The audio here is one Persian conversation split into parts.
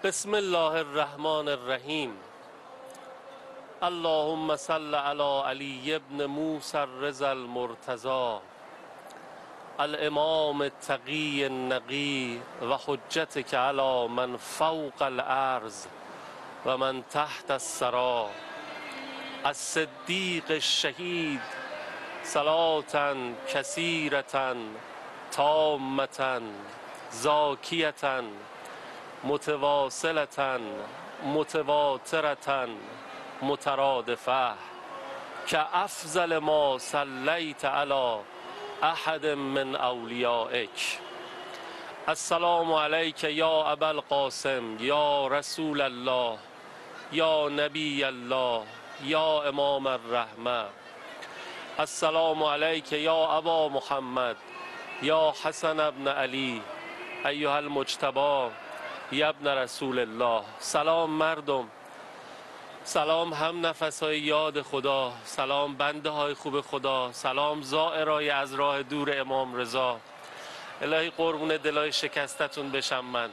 بسم الله الرحمن الرحیم. اللهم صل علی علی ابن موسی الرضا المرتضی الامام التقی النقی و حجتک علی من فوق الارض و من تحت الثری الصدیق الشهید صلاة کثیرة تامة زاکیة متواصلة متواترة مترادفه كأفضل ما صلیت علی احد من اولیائک. السلام علیک یا ابا القاسم یا رسول الله یا نبی الله یا امام الرحمه. السلام علیک یا ابا محمد یا حسن ابن علی ایها المجتبی یا ابن رسول الله. سلام مردم، سلام هم نفسهای یاد خدا، سلام بنده های خوب خدا، سلام زائرای از راه دور امام رضا. الهی قربون دلای شکستتون بشم من،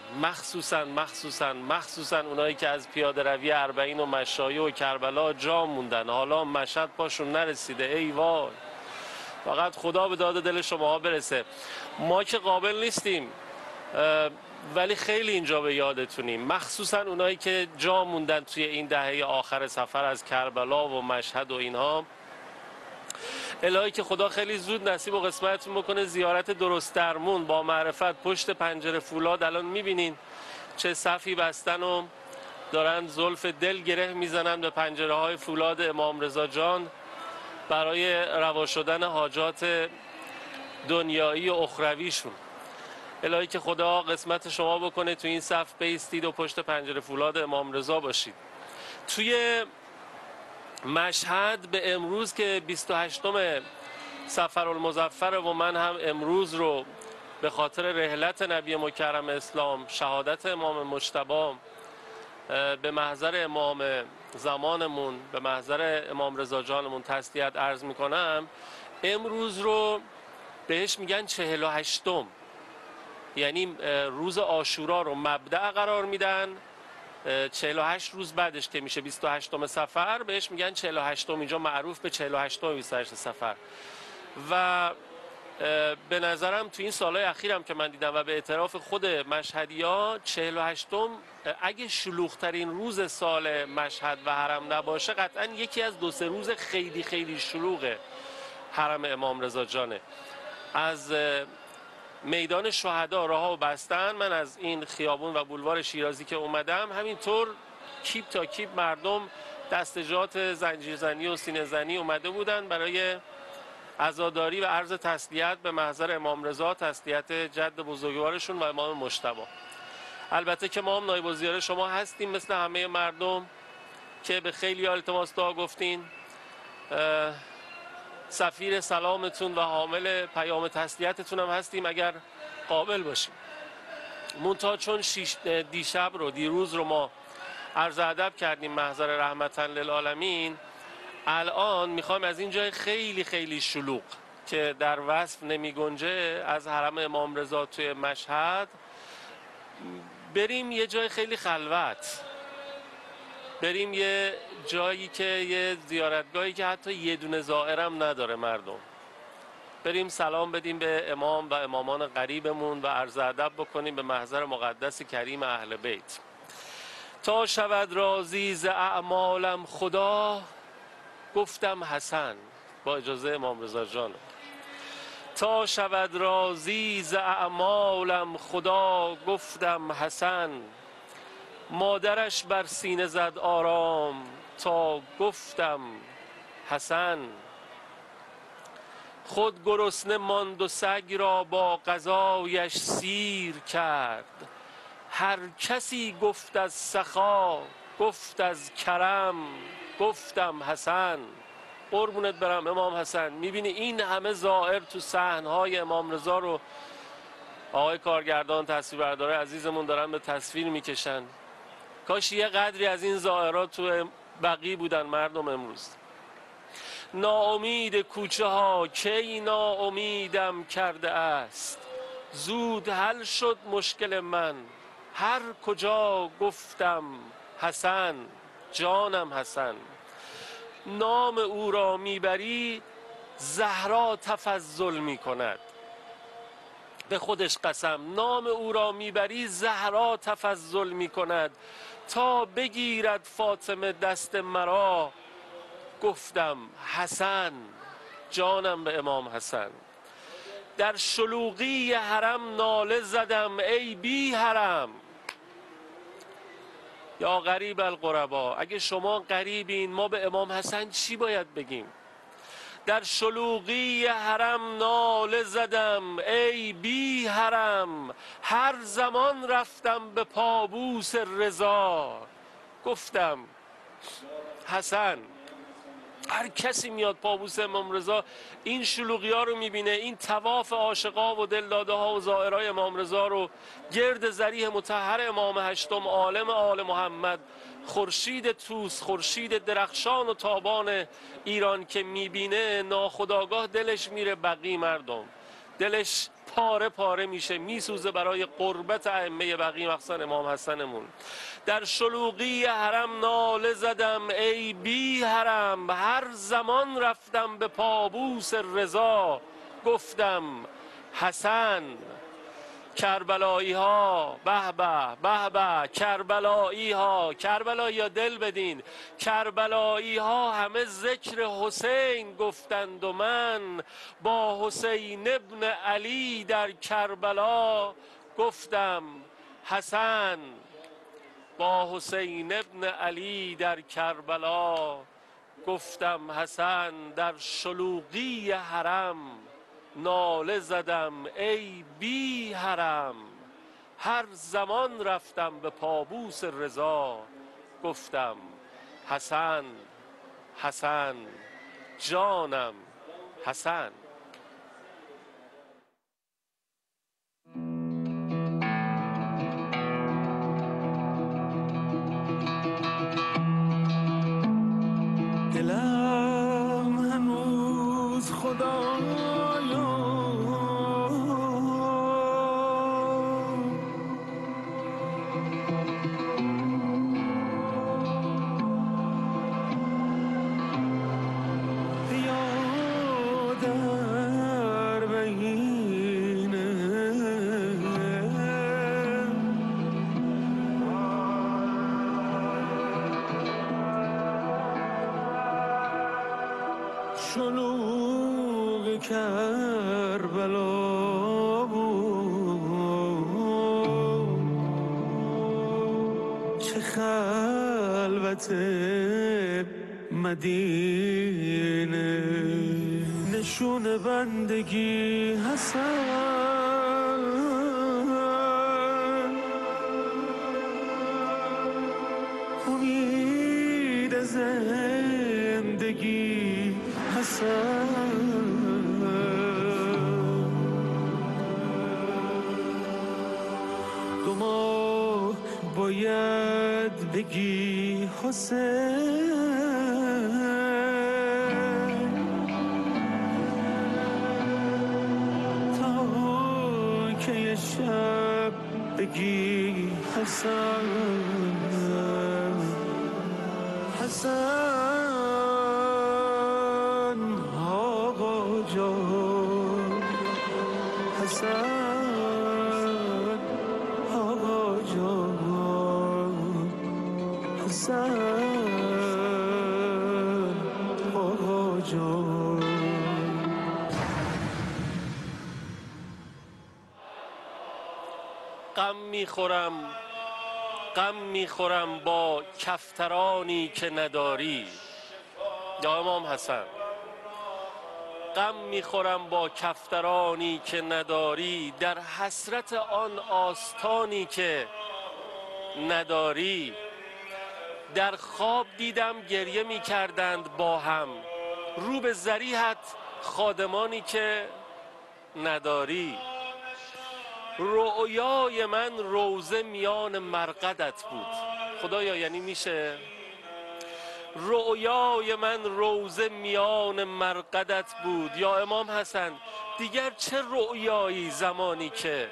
مخصوصا اونایی که از پیاده روی اربعین و مشایع و کربلا جا موندن، حالا مشهد پاشون نرسیده. ای وای، فقط خدا به داد دل شماها برسه. ما که قابل نیستیم ولی خیلی اینجا به یادتونیم، مخصوصا اونایی که جا موندن توی این دهه آخر سفر از کربلا و مشهد و اینها. الهی که خدا خیلی زود نصیب و قسمتتون بکنه زیارت درست درمون با معرفت پشت پنجره فولاد. الان میبینین چه صفی بستن و دارن زلف دل گره میزنن به پنجره های فولاد امام رضا جان برای روا شدن حاجات دنیایی و اخرویشون. الهی که خدا قسمت شما بکنه تو این صف بیستید و پشت پنجره فولاد امام رضا باشید. توی مشهد به امروز که 28 صفرالمظفر و من هم امروز رو به خاطر رحلت نبی مکرم اسلام، شهادت امام مجتبی به محضر امام زمانمون، به محضر امام رضا جانمون تسلیت عرض میکنم. امروز رو بهش میگن 48م، یعنی روز عاشورا رو مبدأ قرار میدن. 48 روز بعدش که میشه 28 صفر بهش میگن 48م، اینجا معروف به 48 28 صفر. و به نظرم تو این سالهای اخیرم که من دیدم و به اعتراف خود مشهدی‌ها 48م اگه شلوغ‌ترین روز سال مشهد و حرم نباشه قطعا یکی از 2-3 روز خیلی خیلی شلوغ حرم امام رضا جانه. از میدان شهدا راهو بستن. من از این خیابون و بولوار شیرازی که اومدم همینطور کیپ تا کیپ مردم دستجات زنجیرزنی و سینه زنی اومده بودن برای عزاداری و عرض تسلیت به محضر امام رضا، تسلیت جد بزرگوارشون و امام مجتبی. البته که ما هم نایب الزیاره شما هستیم مثل همه مردم که به خیلی التماس دعا گفتین. سفیر سلامتون و حامل پیام تسلیتتون هم هستیم اگر قابل باشیم. منتها چون دیروز رو ما عرض ادب کردیم محضر رحمتاً للعالمین، الان میخوام از این جای خیلی خیلی شلوغ که در وصف نمی گنجه از حرم امام رضا توی مشهد بریم یه جای خیلی خلوت، بریم یه جایی که یه زیارتگاهی که حتی یه دونه زائرم نداره مردم. بریم سلام بدیم به امام و امامان قریبمون و عرض ادب بکنیم به محضر مقدس کریم اهل بیت. تا شود راضی ز اعمالم خدا گفتم حسن. با اجازه امام رضا جان. تا شود راضی ز اعمالم خدا گفتم حسن. مادرش بر سینه زد آرام تا گفتم حسن. خود گرسنه ماند و سگ را با غذایش سیر کرد. هر کسی گفت از سخا گفت از کرم گفتم حسن. قربونت برم امام حسن. میبینی این همه زائر تو صحنهای امام رضا رو آقای کارگردان تصویربردار عزیزمون دارن به تصویر میکشن. کاش یه قدری از این زائرات تو بقیع بودن مردم امروز. ناامید کوچه ها کی ناامیدم کرده است. زود حل شد مشکل من هر کجا گفتم حسن جانم حسن. نام او را میبری زهرا تفضل میکند. به خودش قسم نام او را میبری زهرا تفضل میکند. تا بگیرد فاطمه دست مرا گفتم حسن جانم به امام حسن. در شلوغی حرم ناله زدم ای بی حرم. یا غریب الغربا، اگه شما غریبین ما به امام حسن چی باید بگیم؟ در شلوغی حرم ناله زدم ای بی حرم. هر زمان رفتم به پابوس رضا گفتم حسن. هر کسی میاد پابوس امام رضا این شلوغی ها رو میبینه، این طواف عاشقا و دلداده ها و زائرای امام رضا رو گرد ذریح مطهر امام هشتم عالم آل محمد، خورشید توس، خورشید درخشان و تابان ایران که میبینه، ناخودآگاه دلش میره بقی مردم، دلش پاره پاره میشه، میسوزه برای قربت ائمه بقی مخصوصا امام حسنمون. در شلوغی حرم ناله زدم ای بی حرم. هر زمان رفتم به پابوس رضا گفتم حسن. کربلایی ها به به به به، کربلایی ها، کربلایی ها دل بدین، کربلایی ها همه ذکر حسین گفتند و من با حسین ابن علی در کربلا گفتم حسن. با حسین ابن علی در کربلا گفتم حسن. در شلوغی حرم ناله زدم ای بی حرم. هر زمان رفتم به پابوس رضا گفتم حسن حسن جانم حسن. دلم هنوز خدایا یادر بهینه شلوغ کربلا بود، چه خلوت مدینه، نشون بندگی حسن، امید زندگی حسن. دو ماه باید بگی حسین، تا که یه شب بگی حسن حسن آقا جان، حسن آقا جان، حسن آقا جان. غم میخورم با کفترانی که نداری. یا امام حسن، غم میخورم با کفترانی که نداری، در حسرت آن آستانی که نداری. در خواب دیدم گریه میکردند با هم، رو به ذریحت خادمانی که نداری. رؤیای من روزه میان مرقدت بود. خدایا یعنی میشه؟ رؤیای من روزه میان مرقدت بود. یا امام حسن دیگر چه رؤیایی زمانی که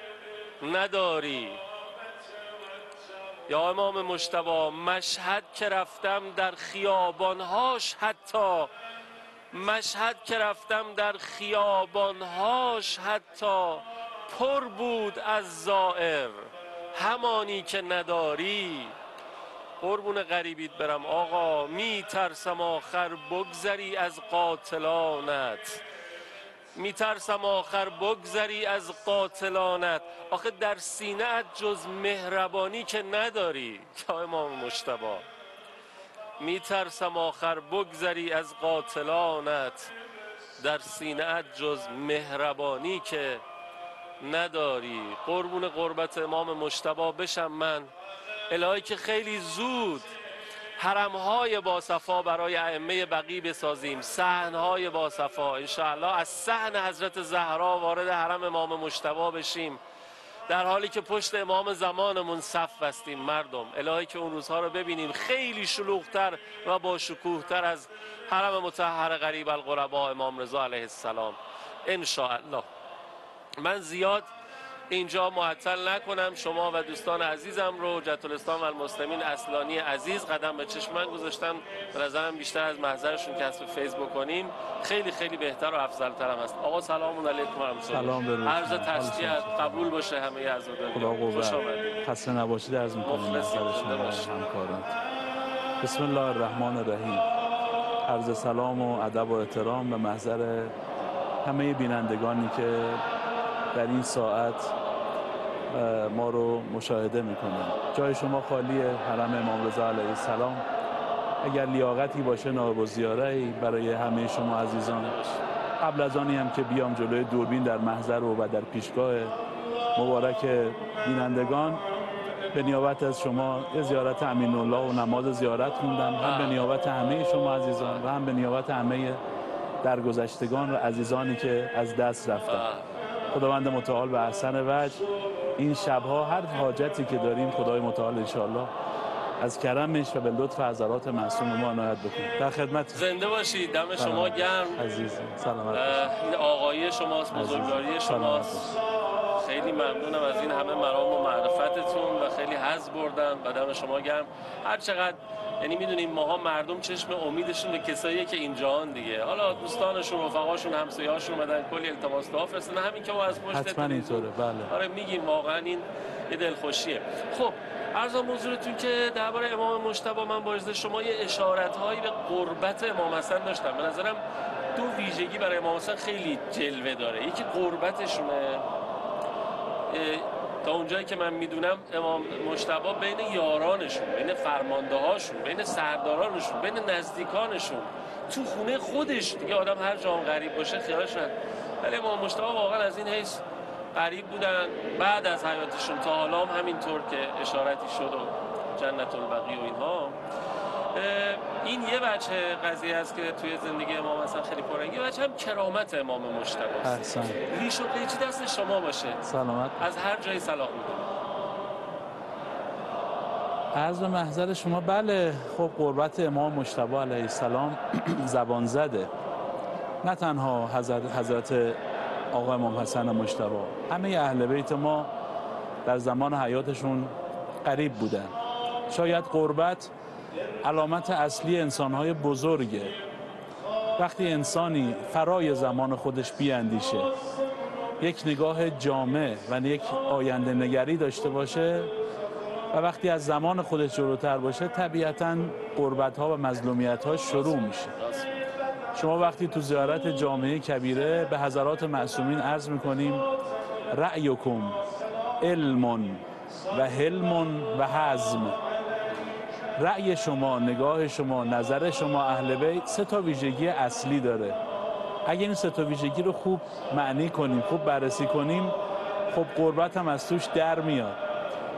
نداری؟ یا امام مجتبی مشهد که رفتم در خیابانهاش، حتی مشهد که رفتم در خیابانهاش حتی پر بود از زائر، همانی که نداری. قربون غریبیت برم آقا، می ترسم آخر بگذری از قاتلانت، می ترسم آخر بگذری از قاتلانت. آخه در سینه ات جز مهربانی که نداری یا امام مجتبی. می ترسم آخر بگذری از قاتلانت، در سینه ات جز مهربانی که نداری. قربون قربت امام مجتبی بشم من، الهی که خیلی زود حرمهای باصفا برای ائمه بقیع بسازیم، صحنهای باصفا انشاءالله، از صحن حضرت زهرا وارد حرم امام مجتبی بشیم، در حالی که پشت امام زمانمون صف بستیم. مردم الهی که اون روزها رو ببینیم خیلی شلوغ‌تر و با شکوه‌تر از حرم مطهر قریب القربا امام رضا علیه السلام انشاءالله. من زیاد اینجا معطل نکنم شما و دوستان عزیزم رو. حجت الاسلام و المسلمین اصلانی عزیز قدم به چشم من گذاشتن، به نظرم بیشتر از محضرشون که کسب فیسبوک کنیم خیلی خیلی بهتر و افضل‌تر هم هست. آقا سلام علیکم و رحمت الله. عرض تسلیت قبول باشه همه عزاداری. خدا قوت. خوش آمدید. خسته نباشید عرض می‌کنم. مخلصیم. همکاران. بسم الله الرحمن الرحیم. عرض سلام و ادب و احترام به محضر همه بینندگانی که در این ساعت ما رو مشاهده میکنن. جای شما خالیه، حرم امام رضا علیه السلام. اگر لیاقتی باشه نایب الزیاره‌ای برای همه شما عزیزان، قبل از آنی هم که بیام جلوی دوربین در محضر و در پیشگاه مبارک بینندگان، به نیابت از شما یه زیارت امین الله و نماز زیارت خوندم، هم به نیابت همه شما عزیزان و هم به نیابت همه درگذشتگان و عزیزانی که از دست رفتن. خداوند متعال به احسن وجه این شبها هر حاجتی که داریم خدای متعال انشاءالله از کرمش و به لطف حضرات معصوم ما عنایت بکنه. در خدمت. زنده باشید. دم شما گرم عزیز. سلامت. این آقایی شماست، بزرگواری شماست. خیلی ممنونم از این همه مرام و معرفتتون و خیلی حظ بردم و دم شما گرم. هر چقدر یعنی میدونیم ماها مردم چشم امیدشون به کساییه که اینجان دیگه، حالا دوستانشون، رفقاشون، همسایه‌هاشون اومدن کلی التماس دعا فرستادن، همین که ما از پشت حتما اینطوره. بله. آره میگیم واقعا این یه دلخوشیه. خب عرضم حضورتون که درباره امام مجتبی من با اجازه شما یه اشارت‌هایی به قربت امام حسن داشتم. به نظرم دو ویژگی برای امام حسن خیلی جلوه داره. یکی قربتشونه، تا اونجایی که من میدونم امام مجتبی بین یارانشون، بین فرماندهاشون، بین سردارانشون، بین نزدیکانشون، تو خونه خودش دیگه آدم هر جا غریب باشه خیالش راحت. ولی امام مجتبی واقعا از این حیث غریب بودن. بعد از حیاتشون تا حالا هم همینطور که اشارتی شد و جنت البقیع و اینها. این یه بچه قضیه است که توی زندگی امام حسن خیلی پررنگه. یه بچه هم کرامت امام مجتبی است. احسن. ریش و قیچی دست شما باشه. سلامت. از هر جایی صلاح میکنه. عرض به محضر شما بله، خب قربت امام مجتبی علیه السلام زبان زده. نه تنها حضرت آقا امام حسن مجتبی، همه اهل بیت ما در زمان حیاتشون قریب بودن. شاید قربت علامت اصلی انسان‌های بزرگه. وقتی انسانی فرای زمان خودش بیاندیشه، یک نگاه جامع و یک آینده نگری داشته باشه و وقتی از زمان خودش جلوتر باشه، طبیعتاً قربت‌ها و مظلومیت‌ها شروع میشه. شما وقتی تو زیارت جامعه کبیره به حضرات معصومین عرض میکنیم رأیکم علم و حلم و حزم. رأی شما، نگاه شما، نظر شما اهل بیت سه تا ویژگی اصلی داره. اگه این سه تا ویژگی رو خوب معنی کنیم، خوب بررسی کنیم، خب قربت هم از توش در میاد.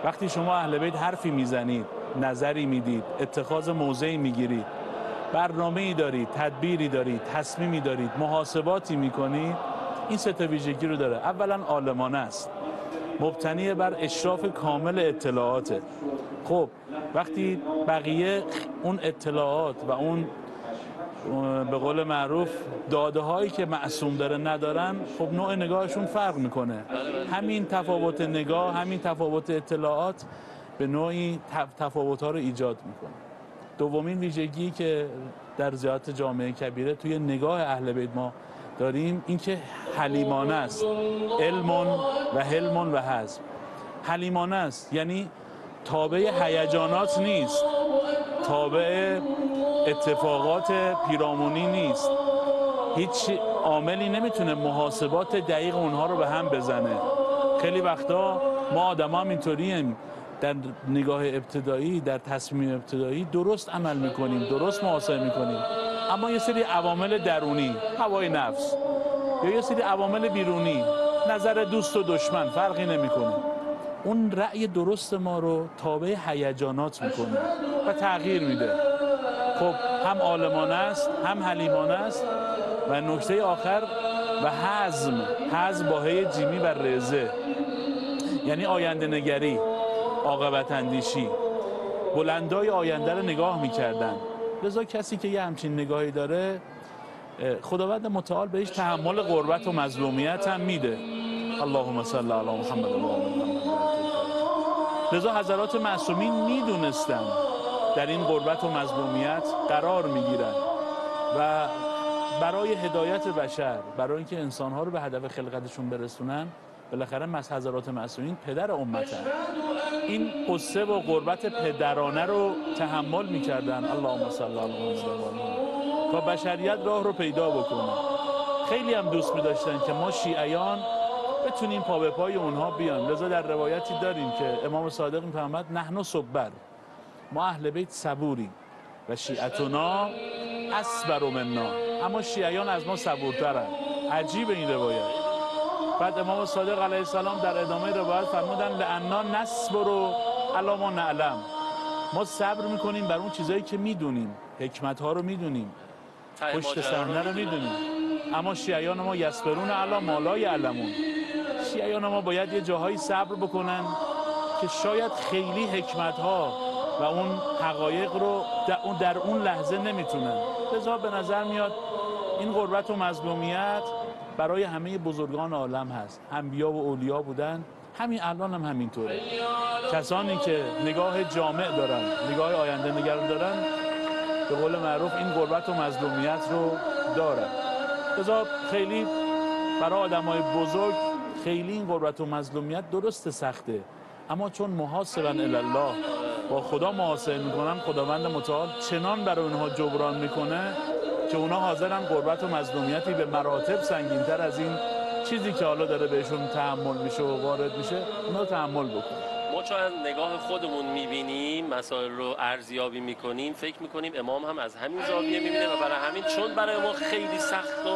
وقتی شما اهل بیت حرفی میزنید، نظری میدید، اتخاذ موضعی میگیرید، برنامه‌ای دارید، تدبیری دارید، تصمیمی دارید، محاسباتی میکنید، این سه تا ویژگی رو داره. اولا عالمانه است، مبتنی بر اشراف کامل اطلاعاته. خب وقتی بقیه اون اطلاعات و اون به قول معروف داده هایی که معصوم داره ندارن، خب نوع نگاهشون فرق میکنه. همین تفاوت نگاه، همین تفاوت اطلاعات به نوعی تفاوت‌ها رو ایجاد میکنه. دومین ویژگی که در زیارت جامعه کبیره توی نگاه اهل بیت ما داریم این که حلیمانه است، علم و حلم و حزم. حلیمانه است یعنی تابع هیجانات نیست، تابع اتفاقات پیرامونی نیست. هیچ عاملی نمیتونه محاسبات دقیق اونها رو به هم بزنه. خیلی وقتا ما آدم هم اینطوریم، در نگاه ابتدایی، در تصمیم ابتدایی درست عمل میکنیم، درست محاسبه میکنیم، اما یه سری عوامل درونی، هوای نفس، یا یه سری عوامل بیرونی، نظر دوست و دشمن فرقی نمیکنه، اون رأی درست ما رو تابع هیجانات میکنه و تغییر میده. خب هم عالمانه است، هم حلیمانه است. و نکته آخر و حزم با هی جیمی و رزه، یعنی آینده نگری، عاقبت اندیشی، بلندای آینده رو نگاه میکردن. لذا کسی که یه همچین نگاهی داره، خداوند متعال بهش تحمل غربت و مظلومیت هم میده. اللهم صل علی محمد و آل محمد. لذا حضرات معصومین میدونستن در این غربت و مظلومیت قرار میگیرن و برای هدایت بشر، برای اینکه انسانها رو به هدف خلقتشون برسونن، بالاخره حضرات معصومین پدر امتن، این قصه و غربت پدرانه رو تحمل میکردن. اللهم صل علی محمد تا بشریت راه رو پیدا بکنه. خیلی هم دوست می‌داشتن که ما شیعیان بتونیم پا به پای اونها بیان. لذا در روایتی داریم که امام صادق می‌فرماد نحن صبر، ما اهل بیت صبوریم و شیعتنا اصبر منا، اما شیعیان از ما صبورترن. عجیب این روایت. بعد امام صادق علیه السلام در ادامه روایت فرمودن لأننا نصبر علی ما نعلم، ما صبر میکنیم بر اون چیزایی که میدونیم، حکمت‌ها رو میدونیم، پشت صحنه رو میدونیم. اما شیعیان ما یصبرون علی ما لا یعلمون، شیعیان ما باید یه جاهایی صبر بکنن که شاید خیلی حکمت‌ها و اون حقایق رو در اون لحظه نمیتونن. لذا به نظر میاد این غربت و مظلومیت برای همه بزرگان عالم هست. انبیا و اولیا بودن، همین الان هم همینطوره. کسانی که نگاه جامع دارن، نگاه آینده نگر دارن، به قول معروف این غربت و مظلومیت رو دارن. لذا خیلی برای آدمای بزرگ خیلی این غربت و مظلومیت درست سخته، اما چون محاسبا الی الله، با خدا محاسبه میکنن، خداوند متعال چنان برای اونها جبران میکنه که اونها حاضرن غربت و مظلومیتی به مراتب سنگین‌تر از این چیزی که حالا داره بهشون تحمل میشه و وارد میشه، اونها تحمل بکنن. ما چون از نگاه خودمون میبینیم، مسائل رو ارزیابی میکنیم، فکر میکنیم امام هم از همین زاویه میبینه و برای همین چون برای ما خیلی سخت و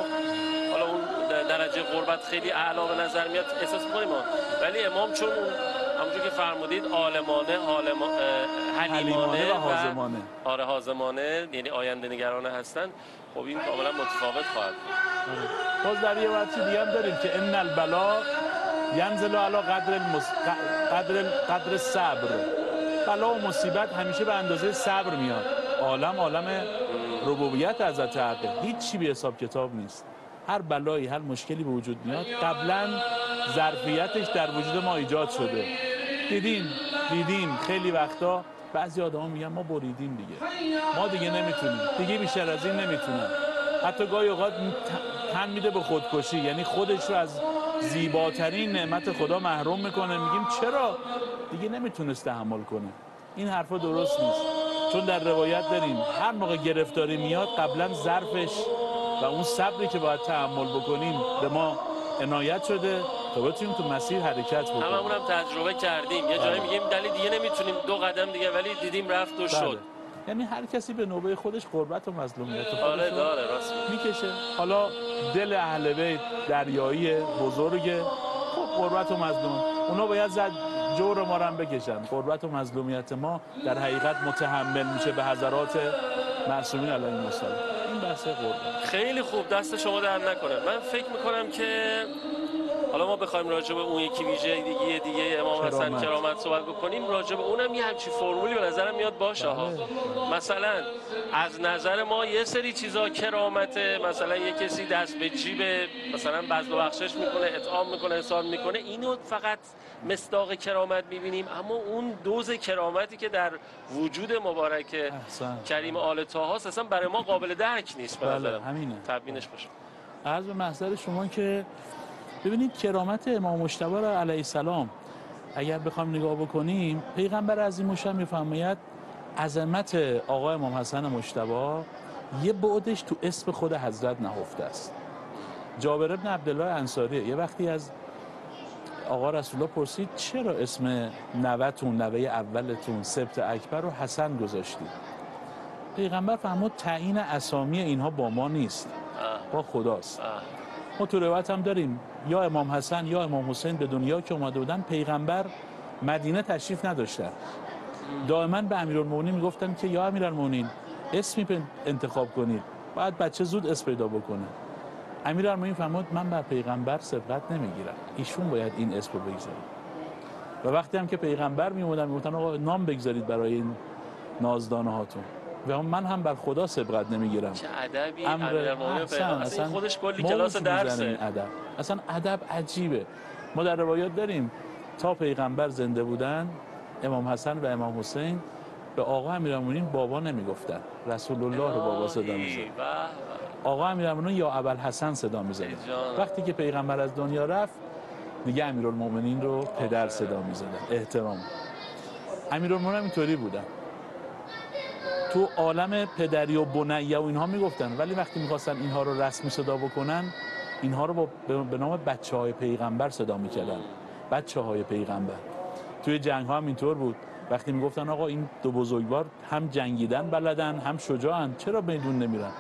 حالا اون درجه غربت خیلی اعلا به نظر میاد احساس میکنیم، ولی امام چون اون همونجور که فرمودید عالمانه، حلیمانه و حازمانه، آره حازمانه، یعنی آینده نگرانه هستن، خب این کاملا متفاوت خواهد بود. باز در یه وقتی دیگه هم داریم که ان البلا ینزل علی قدر صبر، بلا و مصیبت همیشه به اندازه صبر میاد. عالم ربوبیت حضرت حقه، هیچ چی بی حساب کتاب نیست. هر بلایی، هر مشکلی به وجود میاد قبلا ظرفیتش در وجود ما ایجاد شده. دیدیم خیلی وقتا بعضی آدما میگن ما بریدیم دیگه، ما دیگه نمیتونیم، دیگه بیشتر از این نمیتونم. حتی گاهی اوقات تن میده به خودکشی، یعنی خودش رو از زیباترین نعمت خدا محروم میکنه. میگیم چرا؟ دیگه نمیتونست تحمل کنه. این حرفا درست نیست، چون در روایت داریم هر موقع گرفتاری میاد قبلا ظرفش و اون صبری که باید تحمل بکنیم به ما عنایت شده تا بتونیم تو مسیر حرکت بکنیم. هممون هم تجربه کردیم، یه جایی میگیم دلیل دیگه نمیتونیم، 2 قدم دیگه، ولی دیدیم رفت و شد. یعنی هر کسی به نوبه خودش غربت و مظلومیت خودش داره، راست میکشه. حالا دل اهل بیت دریایی بزرگه، خب غربت و مظلومیت اونا باید زد جور ما رو هم بکشن. غربت و مظلومیت ما در حقیقت متحمل میشه به حضرات معصومین علیهم السلام. این بحث غربت. خیلی خوب، دست شما در نکنه. من فکر میکنم که حالا ما بخوایم راجع به اون یکی ویژگی دیگه امام حسن کرامت صحبت بکنیم، راجع به اونم یه همچین فرمولی به نظرم میاد باشه ها. مثلا از نظر ما یه سری چیزا کرامته، مثلا یه کسی دست به جیب مثلا بذل و بخشش میکنه، اطعام میکنه، احسان میکنه، اینو فقط مصداق کرامت میبینیم. اما اون دوز کرامتی که در وجود مبارک کریم آل طه هاست اصلا برای ما قابل درک نیست. به نظرم همینه تبیینش باشه. عرض به محضر شما که ببینید کرامت امام مجتبی را علیه السلام اگر بخوایم نگاه بکنیم، پیغمبر عظیم الشأن میفرماید عظمت آقا امام حسن مجتبی یه بعدش تو اسم خود حضرت نهفته است. جابر بن عبدالله انصاری یه وقتی از آقا رسول الله پرسید چرا اسم نوه‌تون، نوه اولتون سبط اکبر رو حسن گذاشتید؟ پیغمبر فرمود تعیین اسامی اینها با ما نیست، با خداست. ما تو روایت هم داریم یا امام حسن یا امام حسین به دنیا که اومده بودن پیغمبر مدینه تشریف نداشتن. دائما به امیرالمومنین میگفتن که یا امیرالمومنین اسمی انتخاب کنید، باید بچه زود اسم پیدا بکنه. امیرالمومنین فرمود من بر پیغمبر سبقت نمیگیرم، ایشون باید این اسم رو بگذارید. و وقتی هم که پیغمبر میومدن میگفتن آقا نام بگذارید برای این نازدانه هاتون، و من هم بر خدا سبقت نمیگیرم. چه ادبی امیرالمومنین اصلا خودش کلی کلاس درسه. اصلا ادب عجیبه. ما در روایات داریم تا پیغمبر زنده بودن امام حسن و امام حسین به آقا امیرالمومنین بابا نمیگفتن، رسول الله رو بابا صدا می‌زدن. آقا امیرالمومنین یا ابوالحسن صدا می‌زدن. وقتی که پیغمبر از دنیا رفت دیگه امیرالمومنین رو پدر صدا می‌زدن، احترام. امیرالمومنین اینطوری بودن، تو عالم پدری و بنیه و اینها میگفتن، ولی وقتی میخواستن اینها رو رسمی صدا بکنن اینها رو به نام بچه های پیغمبر صدا میکردن. بچه های پیغمبر. توی جنگ ها هم اینطور بود، وقتی میگفتن آقا این دو بزرگوار هم جنگیدن بلدن هم شجاعن، چرا میدون نمیرن؟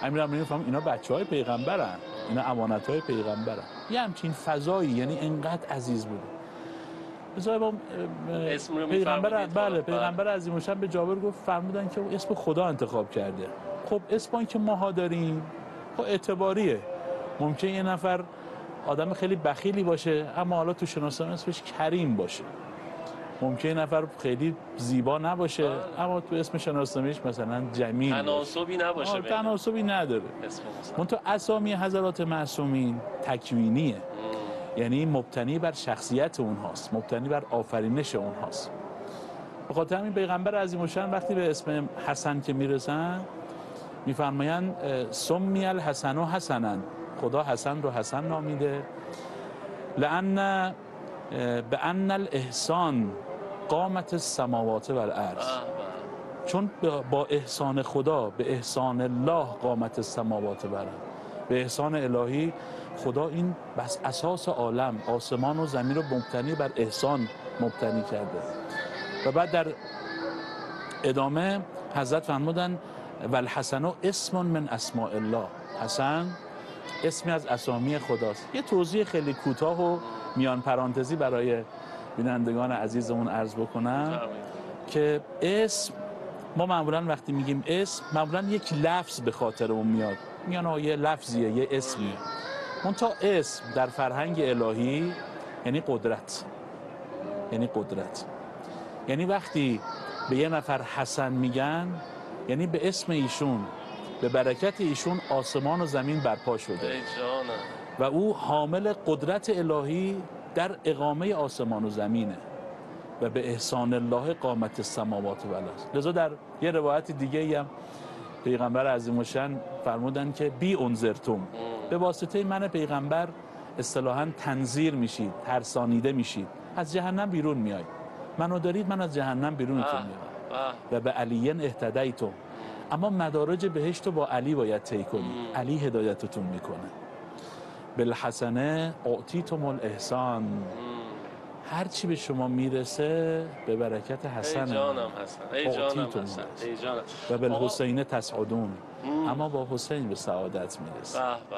امیرالمومنین فهم اینا بچه های پیغمبرن، اینا امانت های پیغمبرن. یه همچین فضایی، یعنی انقدر عزیز بود. پیغمبر عظیم الشأن به جابر گفت، فرمودن که اسم خدا انتخاب کرده. خب اسمی که ماها داریم خب اعتباریه. ممکن یه نفر آدم خیلی بخیلی باشه اما حالا تو شناسنامه اسمش کریم باشه. ممکن یه نفر خیلی زیبا نباشه اما تو اسم شناسنامه‌اش مثلا جمیل، تناسبی نباشه. تناسبی نداره. منتها اسامی حضرات معصومین تکوینیه، یعنی مبتنی بر شخصیت اونهاست، مبتنی بر آفرینش اونهاست. به خاطر همین پیغمبر عظیم الشأن وقتی به اسم حسن که میرسن میفرمایند سمی الحسن حسنا، خدا حسن رو حسن نامیده، لأن بأن الاحسان قامت السماوات والارض، چون با احسان خدا، به احسان الله قامت السماوات والارض، به احسان الهی خدا این بس اساس عالم، آسمان و زمین رو مبتنی بر احسان مبتنی کرده. و بعد در ادامه حضرت فرمودن والحسن اسم من اسماء الله، حسن اسمی از اسامی خداست. یه توضیح خیلی کوتاه و میان پرانتزی برای بینندگان عزیزمون عرض بکنم که اسم، ما معمولا وقتی میگیم اسم معمولا یک لفظ به خاطرمون میاد، میگن یه لفظیه، یه اسمیه. منتها اسم در فرهنگ الهی یعنی قدرت، یعنی قدرت. یعنی وقتی به یه نفر حسن میگن یعنی به اسم ایشون، به برکت ایشون آسمان و زمین برپا شده و او حامل قدرت الهی در اقامه آسمان و زمینه و به احسان الله قامت السماوات والارض. لذا در یه روایت دیگه هم پیغمبر عظیم الشأن فرمودن که بی انذرتم، به واسطه من پیغمبر اصطلاحاً تنذیر میشید، ترسانیده میشید، از جهنم بیرون میایید. منو دارید من از جهنم بیرونتون میارم. و به علی اهتدیتم، اما مدارج بهشت رو با علی باید طی کنید، علی هدایتتون میکنه. بالحسنه اعطیتم الاحسان، هر چی به شما میرسه به برکت حسن. ای جانم حسن، ای جانم حسن، ای جانم. و بالحسین تسعدون، اما با حسین به سعادت میرسه. به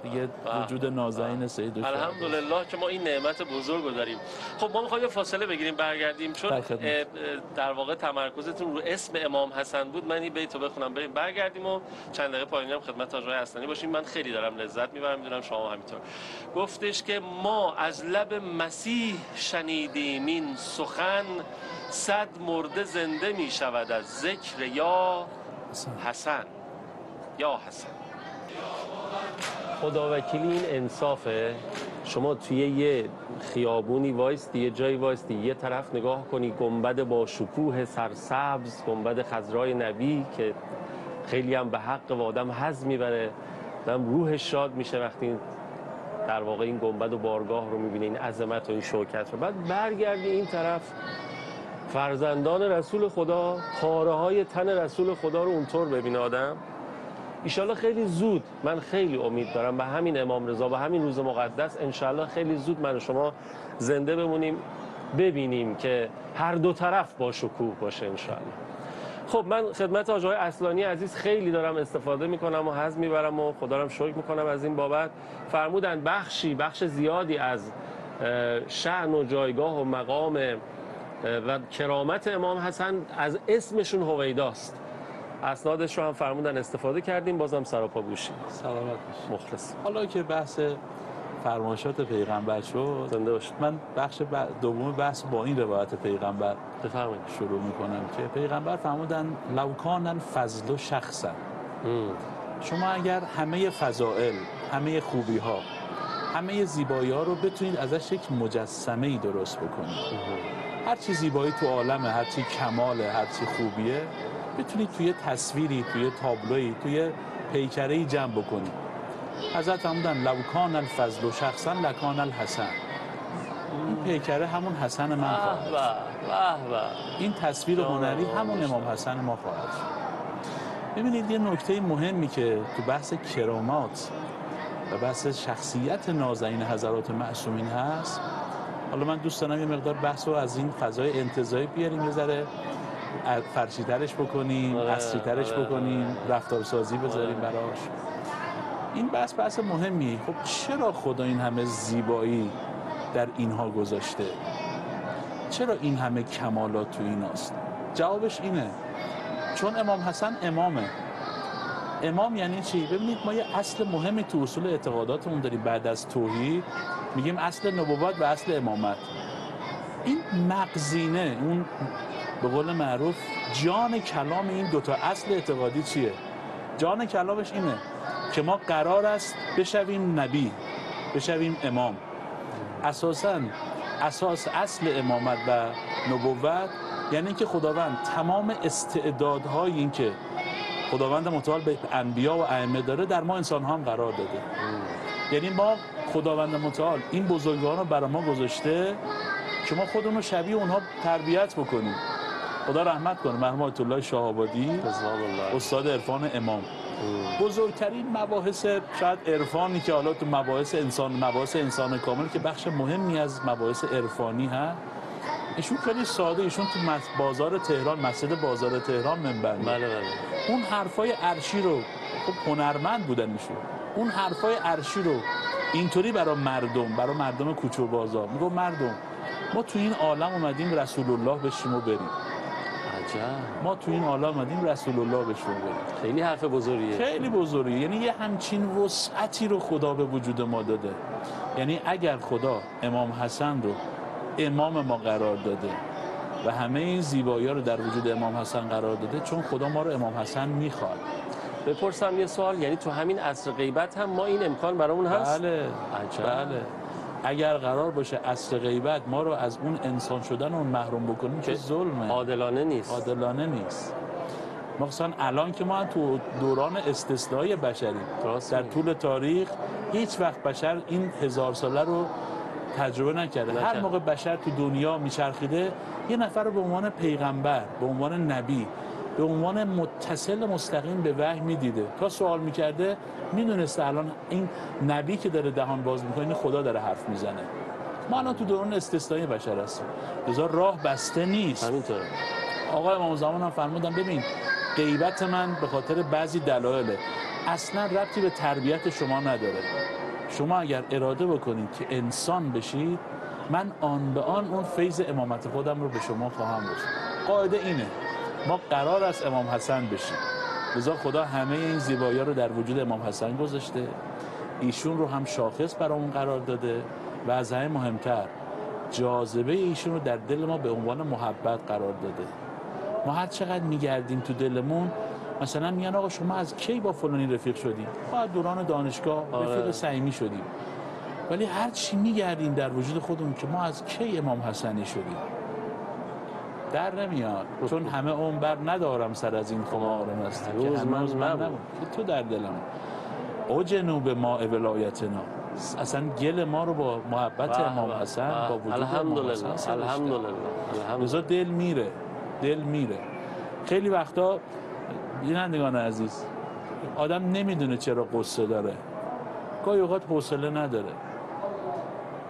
به دیگه وجود نازنین سید و الحمدلله که ما این نعمت بزرگ رو داریم. خب ما می‌خوایم فاصله بگیریم برگردیم، چون در واقع تمرکزتون رو اسم امام حسن بود. من این بیتو بخونم بریم برگردیم و چند دقیقه پایینی هم خدمت آقای اصلانی باشیم. من خیلی دارم لذت میبرم، میدونم شما همینطور. گفتش که ما از لب مسیح شنیدیم این سخن، 100 مرده زنده می شود از ذکر یا حسن. یا حسن. خدا وکیلی این انصافه. شما توی یه خیابونی وایستی، یه جایی وایستی، یه طرف نگاه کنی گنبد با شکوه سرسبز، گنبد خضرای نبی که خیلی هم به حق و آدم حظ میبره، آدم روحش شاد میشه وقتی در واقع این گنبد و بارگاه رو میبینه، این عظمت و این شوکت رو. بعد برگردی این طرف فرزندان رسول خدا، پاره های تن رسول خدا رو اونطور ببینه آدم. ایشالله خیلی زود، من خیلی امید دارم به همین امام رضا، به همین روز مقدس، انشالله خیلی زود من و شما زنده بمونیم ببینیم که هر دو طرف با شکوه باشه انشالله. خب من خدمت آقای اصلانی عزیز خیلی دارم استفاده میکنم و حظ میبرم و خدا رو شکر میکنم از این بابت. فرمودن بخش زیادی از شأن و جایگاه و مقام و کرامت امام حسن از اسمشون هویداست. اسنادش رو هم فرمودن استفاده کردیم، بازم سراپا گوشی. سلامت باشید. مخلص. حالا که بحث فرمایشات پیغمبر شد، زنده باشید. من بخش دوم بحث با این روایت پیغمبر بفرمایید شروع میکنم که پیغمبر فرمودن لو کان الفضل شخصا. شما اگر همه فضائل، همه خوبی ها، همه زیبایی ها رو بتونید ازش یک مجسمه ای درست بکنید، هر چی زیبایی تو عالمه، هر چی کماله، هر چی خوبیه، بتونید توی تصویری، توی تابلویی، توی پیکره‌ای جمع بکنید. حضرت فرمودن لو کان الفضل شخصا لکان الحسن. این پیکره همون حسن من خواهد شد. این تصویر هنری همون امام حسن ما خواهد شد. ببینید یه نکته مهمی که تو بحث کرامات و بحث شخصیت نازنین حضرات معصومین هست، حالا من دوست دارم یه مقدار بحث رو از این فضای انتزاعی بیاریم، یه ذره فرشی‌ترش بکنیم، عصری‌ترش بکنیم، رفتارسازی بذاریم براش. این بحث مهمی. خب چرا خدا این همه زیبایی در اینها گذاشته؟ چرا این همه کمالات تو ایناست؟ جوابش اینه چون امام حسن امامه. امام یعنی چی؟ ببینید ما یه اصل مهمی تو اصول اعتقاداتمون داریم بعد از توحید، میگیم اصل نبوت و اصل امامت. این مغزینه، اون به قول معروف جان کلام این دوتا اصل اعتقادی چیه؟ جان کلامش اینه که ما قرار است بشویم نبی، بشویم امام. اساساً اصل امامت و نبوت یعنی که خداوند تمام استعدادهای این که خداوند متعال به انبیا و ائمه داره در ما انسان ها هم قرار داده. یعنی ما خداوند متعال این بزرگان رو برای ما گذاشته که ما خودمون رو شبیه اونها تربیت بکنیم. خدا رحمت کنه مرحوم آیت الله شاه آبادی، استاد عرفان امام. بزرگترین مباحث شاید عرفانی که حالا تو مباحث انسان کامل که بخش مهمی از مباحث عرفانی هست، ایشون خیلی ساده، ایشون تو بازار تهران، مسجد بازار تهران منبر. بله. اون حرفای عرشی رو، خب هنرمند بودن ایشون، اون حرفای عرشی رو اینطوری برای مردم کوچه و بازار میگه مردم ما تو این عالم اومدیم رسول الله بشیم و بریم. ما تو این عالم اومدیم رسول الله بشیم و بریم. خیلی حرف بزرگیه. خیلی بزرگیه. یعنی یه همچین وسعتی رو خدا به وجود ما داده. یعنی اگر خدا امام حسن رو امام ما قرار داده و همه این زیبایی‌ها رو در وجود امام حسن قرار داده، چون خدا ما رو امام حسن میخواد. بپرسم یه سوال، یعنی تو همین عصر غیبت هم ما این امکان برامون هست؟ بله. اگر قرار باشه عصر غیبت ما رو از اون انسان شدن اون محروم بکنیم که ظلمه، عادلانه نیست. مثلا الان که ما تو دوران استثنایی بشریم، در طول تاریخ هیچ وقت بشر این 1000 ساله رو تجربه نکرده. هر موقع بشر تو دنیا میچرخیده یه نفر رو به عنوان پیغمبر، به عنوان نبی، به عنوان متصل مستقیم به وحی میدیده. تا سوال میکرده میدونسته الان این نبی که داره دهان باز میکنه خدا داره حرف میزنه. ما الان تو دوران استثنایی بشر هستیم، لذا راه بسته نیست. همینطوره. آقای امام زمان هم فرمودن ببین غیبت من به خاطر بعضی دلایله، اصلا ربطی به تربیت شما نداره. شما اگر اراده بکنید که انسان بشید، من آن به آن اون فیض امامت خودم رو به شما خواهم رسوند. قاعده اینه، ما قرار است امام حسن بشیم، لذا خدا همه این زیبایی‌ها رو در وجود امام حسن گذاشته، ایشون رو هم شاخص برامون قرار داده و از همه مهمتر جاذبه ایشون رو در دل ما به عنوان محبت قرار داده. ما هر چقدر میگردیم تو دلمون، مثلا میگن آقا شما از کی با فلانی رفیق شدیم؟ ما از دوران دانشگاه رفیق صمیمی شدیم. ولی هر چی میگردیم در وجود خودمون که ما از کی امام حسنی شدیم در نمیاد، چون همه عمر بر ندارم سر از این خمار مستی که هنوز من نبود که تو در دلم او جنوب ما ولایتنا. اصلا گل ما رو با محبت امام حسن با وجود امام حسن الحمدلله دل میره. خیلی وقتا بینندگان عزیز، آدم نمیدونه چرا قصه داره، گاهی اوقات حوصله نداره،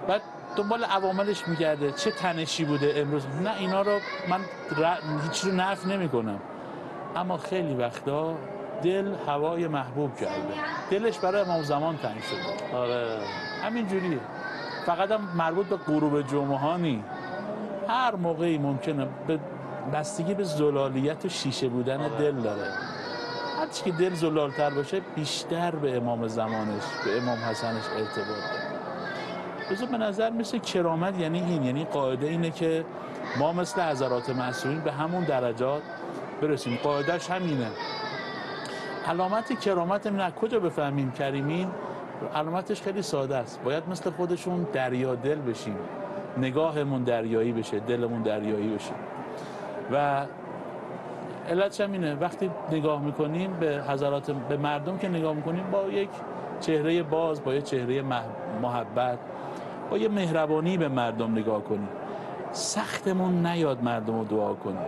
بعد دنبال عواملش میگرده، چه تنشی بوده امروز، نه اینا رو من هیچ رو نفی نمی کنم، اما خیلی وقتا دل هوای محبوب کرده، دلش برای امام زمان تنگ شده. آره همین جوریه. فقط هم مربوط به غروب جمعه ها نی، هر موقعی ممکنه به بستگی به زلالیت و شیشه بودن دل داره. هرچی که دل زلالتر باشه بیشتر به امام زمانش، به امام حسنش ارتباط داره. بذار به نظر مثل کرامت یعنی این، یعنی قاعده اینه که ما مثل حضرات معصومین به همون درجات برسیم. قاعدش همینه. علامت کرامت من از کجا بفهمیم کریمین؟ علامتش خیلی ساده است. باید مثل خودشون دریا دل بشیم، نگاهمون دریایی بشه، دلمون دریایی بشه. و علتش هم اینه، وقتی نگاه میکنیم به حضرات، به مردم که نگاه میکنیم با یک چهره باز، با یک چهره محبت، با یه مهربانی به مردم نگاه کنیم. سختمون نیاد مردم رو دعا کنیم،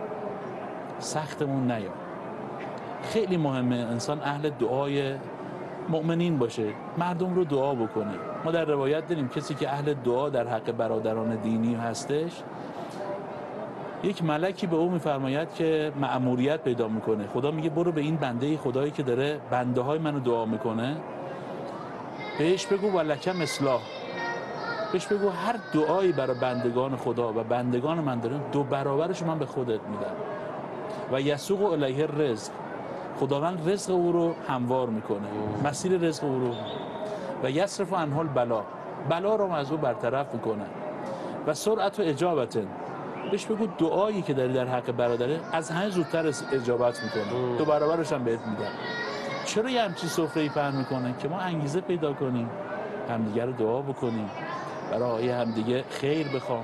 سختمون نیاد. خیلی مهمه انسان اهل دعای مؤمنین باشه، مردم رو دعا بکنه. ما در روایت داریم کسی که اهل دعا در حق برادران دینی هستش، یک ملکی به او میفرماید که مأموریت پیدا میکنه. خدا میگه برو به این بنده خدایی که داره بنده های منو دعا میکنه، بهش بگو ولک اصلاح، بهش بگو هر دعایی برای بندگان خدا و بندگان من دارن 2 برابرش من به خودت میدم. و یسوق الیه الرزق، خداوند رزق او رو هموار میکنه، مسیر رزق او رو، و یصرف عنه البلا، بلا رو از او برطرف میکنه. و سرعت و اجابت، بهش بگو دعایی که داری در حق برادره از همه زودتر اجابت میکنه، 2 برابرش هم بهت میدم. چرا یه همچین سفره‌ای پهن میکنه؟ که ما انگیزه پیدا کنیم، همدیگه رو دعا بکنیم، برای همدیگه خیر بخوام.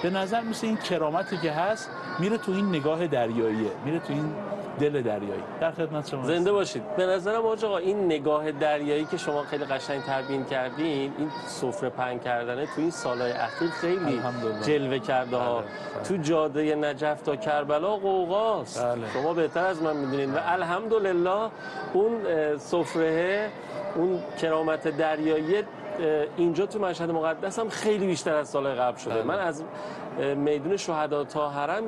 به نظر مثل این کرامتی که هست میره تو این نگاه دریاییه، میره تو این دل دریایی. در خدمت شما. زنده باشید. به نظرم آقا این نگاه دریایی که شما خیلی قشنگ تبیین کردین، این سفره پهن کردنه تو این سالهای اخیر خیلی جلوه کرده ها. تو جاده نجف تا کربلا قوقاست. شما بهتر از من میدونین. و الحمدلله اون سفره، اون کرامت دریایی اینجا تو مشهد مقدس هم خیلی بیشتر از سال قبل شده. من از میدون شهدا تا حرم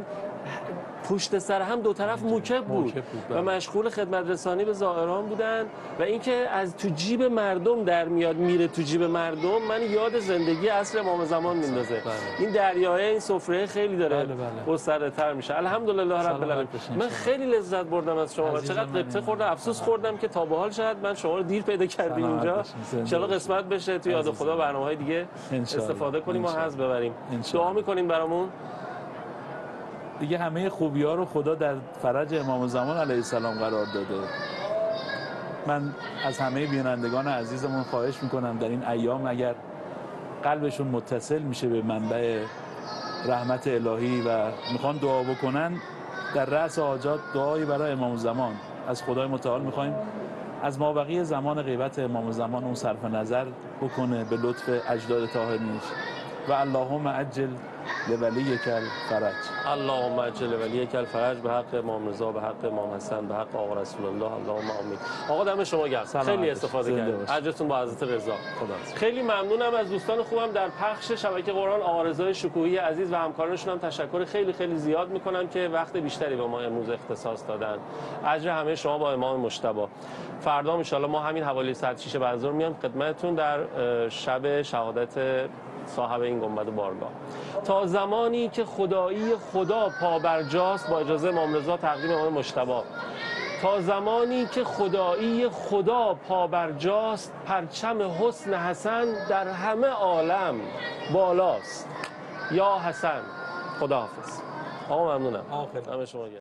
پشت سر هم 2 طرف موکب بود و مشغول خدمت رسانی به زائران بودن. و اینکه از تو جیب مردم در میاد میره تو جیب مردم، من یاد زندگی عصر امام زمان میندازه. این دریای این سفره خیلی داره گسترده‌تر میشه. الحمدلله رب العالمین. من خیلی لذت بردم از شما، چقدر قبطه خوردم، افسوس خوردم که تا به حال شاید من شما رو دیر پیدا کردیم اینجا. ان شاء الله قسمت بشه تو یاد خدا برنامه‌های دیگه استفاده کنیم و حظ ببریم. دعا می‌کنیم برامون دیگه. همه خوبی‌ها رو خدا در فرج امام زمان علیه السلام قرار داده. من از همه بینندگان عزیزمون خواهش میکنم در این ایام اگر قلبشون متصل میشه به منبع رحمت الهی و میخوان دعا بکنن، در رأس حاجات دعایی برای امام زمان از خدای متعال میخوایم از مابقی زمان غیبت امام زمان اون صرف نظر بکنه به لطف اجداد طاهرینش. و اللهم عجل لولیک الفرج. اللهم عجل ولیک الفرج، به حق امام رضا، به حق امام حسن، به حق آقا رسول الله، اللهم آمین. آقا دم شما گرم، خیلی استفاده کردید. اجرتون با حضرت رضا. خدا. خیلی ممنونم از دوستان خوبم در پخش شبکه قرآن. آقا رضای شکوهی عزیز و همکارانشون هم تشکر خیلی زیاد میکنم که وقت بیشتری به ما امروز اختصاص دادن. اجر همه شما با امام مجتبی. فردا ان شاء الله ما همین حوالی ساعت 6 بعد از ظهر میام خدمتتون در شب شهادت صاحب این گنبد بارگاه. تا زمانی که خدایی خدا پابرجاست، با اجازه امام رضا تقدیم امام مجتبی، تا زمانی که خدایی خدا پابرجاست، پرچم حسن حسن در همه عالم بالاست. یا حسن. خداحافظ. آقا ممنونم. همه شما گرم.